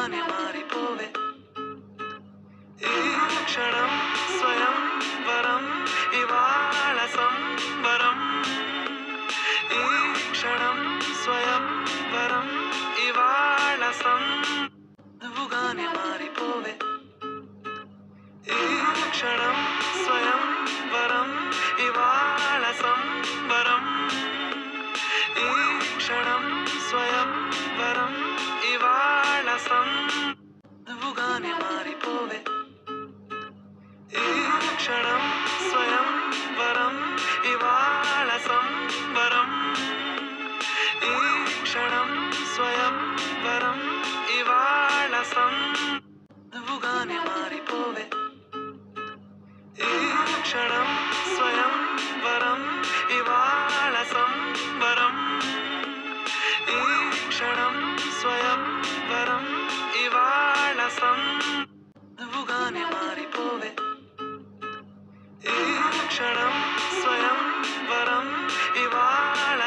నువ్వుగానే మారిపోవే ఈ క్షణం స్వయం వరం ఇవాళ సంబరం ఈ క్షణం స్వయం వరం ఇవాళ నువ్వుగానే మారిపోవే ఈ క్షణం స్వయం వరం ఇవాళ సంబరం ఈ క్షణం స్వయం వరం ఇవాళ నువ్వుగానే మారిపోవే ఈ క్షణం స్వయం వరం ఇవాళ సంబరం ఈ క్షణం స్వయం వరం ఇవాళ నువ్వుగానే మారిపోవే ఈ క్షణం స్వయం వరం ఇవాళ సంబరం ఈ క్షణం స్వయం వరం ఇవాళ నువ్వుగానే మారిపోవే ఈ క్షణం స్వయం వరం ఇవాళ